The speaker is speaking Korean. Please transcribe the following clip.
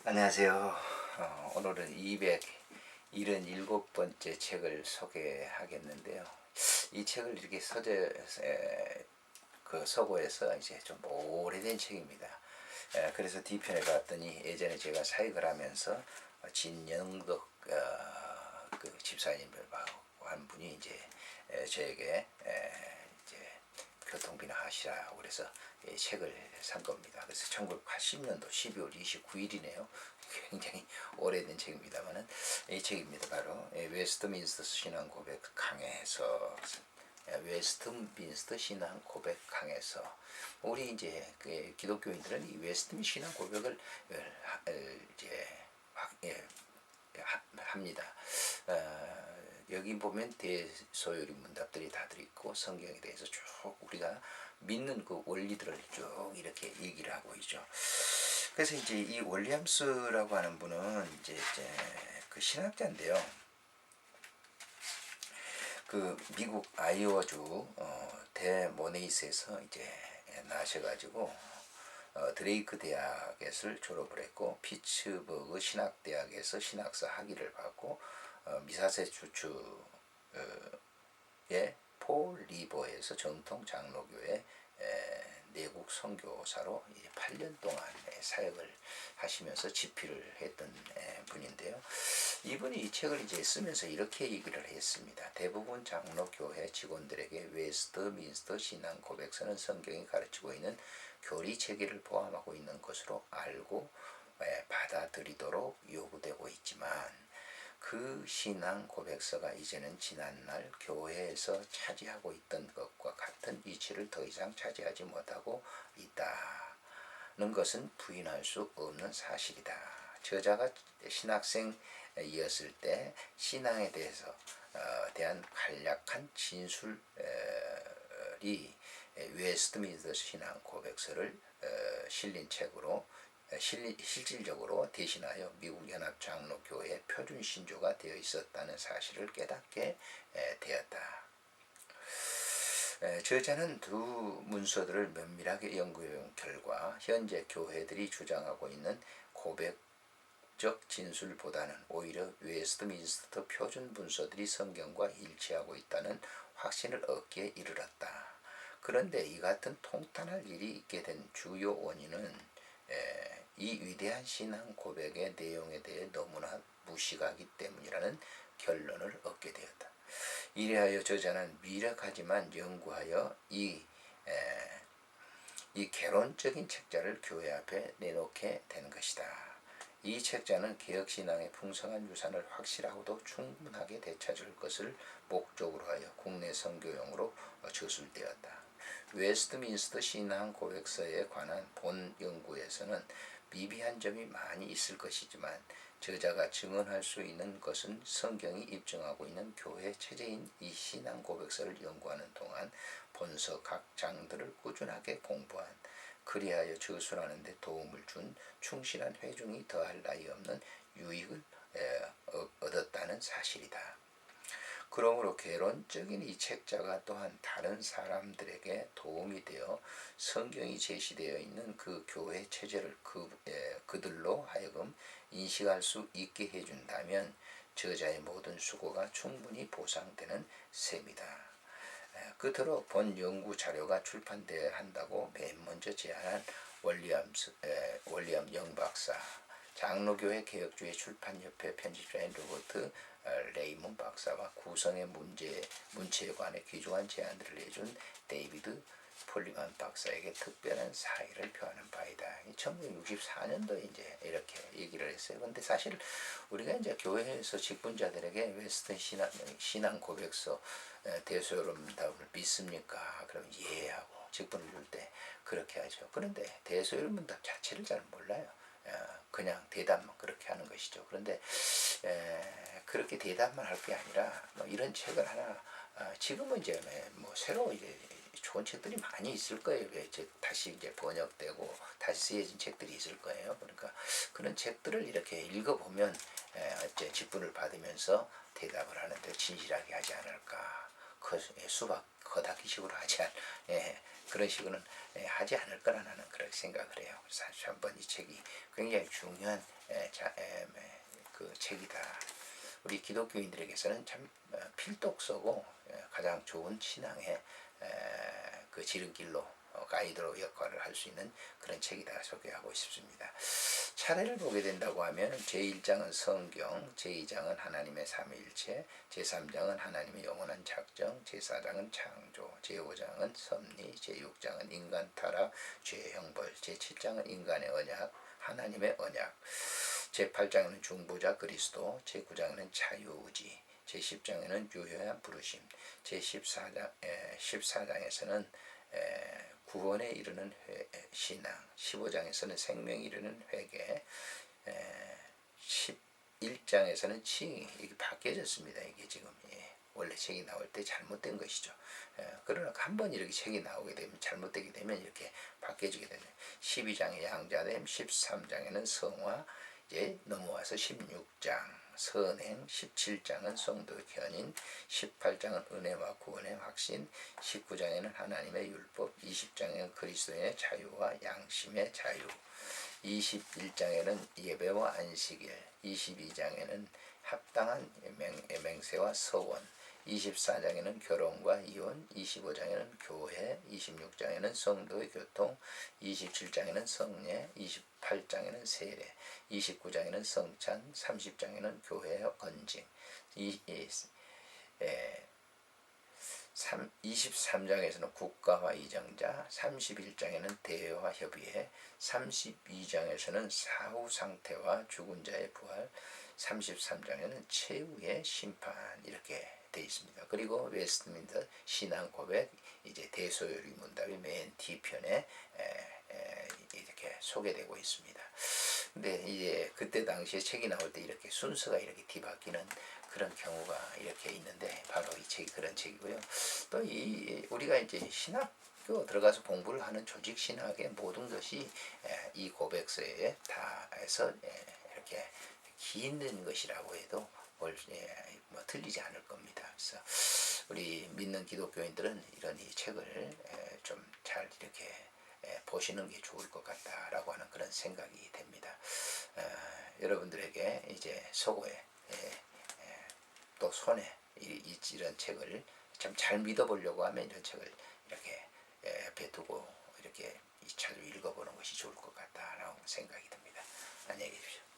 안녕하세요. 오늘은 277번째 책을 소개하겠는데요. 이 책을 이렇게 서고에서 이제 좀 오래된 책입니다. 그래서 뒤편에 봤더니 예전에 제가 사역을 하면서 진영덕 그 집사님을 한 분이 이제 저에게 이제 교통비나 하시라고 그래서 책을 산 겁니다. 그래서 1980년도 12월 29일이네요. 굉장히 오래된 책입니다만은 이 책입니다. 바로 웨스트민스터 신앙 고백 강해서 웨스트민스터 신앙 고백 강해서 우리 이제 그 기독교인들은 이 웨스트민스터 신앙 고백을 이제 합니다. 여기 보면 대소요리 문답들이 다 들어있고 성경에 대해서 쭉 우리가 믿는 그 원리들을 쭉 이렇게 얘기를 하고 있죠. 그래서 이제 이 윌리엄스라고 하는 분은 이제 그 신학자인데요. 그 미국 아이오와주 데모네이스에서 이제 나셔가지고 드레이크 대학에서 졸업을 했고 피츠버그 신학대학에서 신학사 학위를 받고 미사세추츠의 폴 리버에서 정통 장로교회 내국 선교사로 8년 동안 사역을 하시면서 집필을 했던 분인데요. 이분이 이 책을 이제 쓰면서 이렇게 얘기를 했습니다. 대부분 장로교회 직원들에게 웨스트민스터 신앙 고백서는 성경이 가르치고 있는 교리 체계를 포함하고 있는 것으로 알고 받아들이도록 요구되고 있지만 그 신앙 고백서가 이제는 지난날 교회에서 차지하고 있던 것과 같은 위치를 더 이상 차지하지 못하고 있다는 것은 부인할 수 없는 사실이다. 저자가 신학생이었을 때 신앙에 대한 간략한 진술이 웨스트민스터 신앙 고백서를 실린 책으로 실질적으로 대신하여 미국 연합장로교회 표준 신조가 되어 있었다는 사실을 깨닫게 되었다. 저자는 두 문서들을 면밀하게 연구한 결과 현재 교회들이 주장하고 있는 고백적 진술보다는 오히려 웨스트민스터 표준 문서들이 성경과 일치하고 있다는 확신을 얻기에 이르렀다. 그런데 이 같은 통탄할 일이 있게 된 주요 원인은 이 위대한 신앙 고백의 내용에 대해 너무나 무식하기 때문이라는 결론을 얻게 되었다. 이래하여 저자는 미력하지만 연구하여 이 개론적인 책자를 교회 앞에 내놓게 된 것이다. 이 책자는 개혁신앙의 풍성한 유산을 확실하고도 충분하게 되찾을 것을 목적으로 하여 국내 선교용으로 저술되었다. 웨스트민스터 신앙 고백서에 관한 본 연구에서는 미비한 점이 많이 있을 것이지만 저자가 증언할 수 있는 것은 성경이 입증하고 있는 교회 체제인 이 신앙 고백서를 연구하는 동안 본서 각 장들을 꾸준하게 공부한 그리하여 저술하는 데 도움을 준 충실한 회중이 더할 나위 없는 유익을 얻었다는 사실이다. 그러므로 개론적인 이 책자가 또한 다른 사람들에게 도움이 되어 성경이 제시되어 있는 그 교회 체제를 그들로 하여금 인식할 수 있게 해준다면 저자의 모든 수고가 충분히 보상되는 셈이다. 끝으로 본 연구 자료가 출판되어야 한다고 맨 먼저 제안한 월리엄 영 박사, 장로교회 개혁주의 출판협회 편집자인 로버트 레이먼 박사와 구성의 문체에 관해 귀중한 제안들을 해준 데이비드 폴리만 박사에게 특별한 사의를 표하는 바이다. 1964년도에 이제 이렇게 얘기를 했어요. 근데 사실 우리가 이제 교회에서 직분자들에게 웨스턴 신앙 고백서 대소요로 문답을 믿습니까? 그럼 예 하고 직분을 줄 때 그렇게 하죠. 그런데 대소요로 문답 자체를 잘 몰라요. 그냥 대답만 그렇게 하는 것이죠. 그런데 그렇게 대답만 할 게 아니라 뭐 이런 책을 하나 지금은 이제 뭐 새로 이제 좋은 책들이 많이 있을 거예요. 다시 이제 번역되고 다시 쓰여진 책들이 있을 거예요. 그러니까 그런 책들을 이렇게 읽어보면 직분을 받으면서 대답을 하는데 진실하게 하지 않을까. 허다기식으로 하지 않 그런 식으로는 하지 않을 거라 나는 그렇게 생각을 해요. 그래서 한번 이 책이 굉장히 중요한 그 책이다. 우리 기독교인들에게서는 참 필독서고 가장 좋은 신앙의 그 지름길로 가이드로 역할을 할 수 있는 그런 책이다 소개하고 싶습니다. 차례를 보게 된다고 하면 제1장은 성경, 제2장은 하나님의 삼위일체, 제3장은 하나님의 영원한 작정, 제4장은 창조, 제5장은 섭리, 제6장은 인간 타락, 죄의 형벌, 제7장은 인간의 언약, 하나님의 언약, 제8장에는 중보자 그리스도, 제9장에는 자유의지, 제10장에는 유효한 부르심, 제14장에서는 구원에 이르는 신앙, 15장에서는 생명에 이르는 회개, 11장에서는 칭의. 이게 바뀌어졌습니다. 이게 지금 원래 책이 나올 때 잘못된 것이죠. 그러나 한번 이렇게 책이 나오게 되면 잘못되게 되면 이렇게 바뀌어지게 되는 12장에 양자됨, 13장에는 성화, 이제 넘어와서 16장 선행, 17장은 성도의 견인, 18장은 은혜와 구원의 확신, 19장에는 하나님의 율법, 20장에는 그리스도의 자유와 양심의 자유, 21장에는 예배와 안식일, 22장에는 합당한 맹세와 서원, 24장에는 결혼과 이혼, 25장에는 교회, 26장에는 성도의 교통, 27장에는 성례, 28장에는 세례, 29장에는 성찬, 30장에는 교회의 건징, 23장에서는 국가와 이정자, 31장에는 대외와 협의회, 32장에서는 사후 상태와 죽은 자의 부활, 33장에는 최후의 심판 이렇게 되어 있습니다. 그리고 웨스트민스터 신앙 고백 이제 대소요리 문답이 맨 뒤편에 이렇게 소개되고 있습니다. 근데 이제 그때 당시에 책이 나올 때 이렇게 순서가 이렇게 뒤바뀌는 그런 경우가 이렇게 있는데 바로 이 책이 그런 책이고요. 또 이 우리가 이제 신학교 들어가서 공부를 하는 조직 신학의 모든 것이 이 고백서에 다 해서 이렇게 긴 것이라고 해도 뭐 틀리지 않을 겁니다. 그래서 우리 믿는 기독교인들은 이런 이 책을 좀 잘 이렇게 보시는 게 좋을 것 같다라고 하는 그런 생각이 됩니다. 여러분들에게 이제 속어에 또 손에 이런 책을 참 잘 믿어보려고 하면 이런 책을 이렇게 옆에 두고 이렇게 자주 읽어보는 것이 좋을 것 같다라고 생각이 듭니다. 안녕히 계십시오.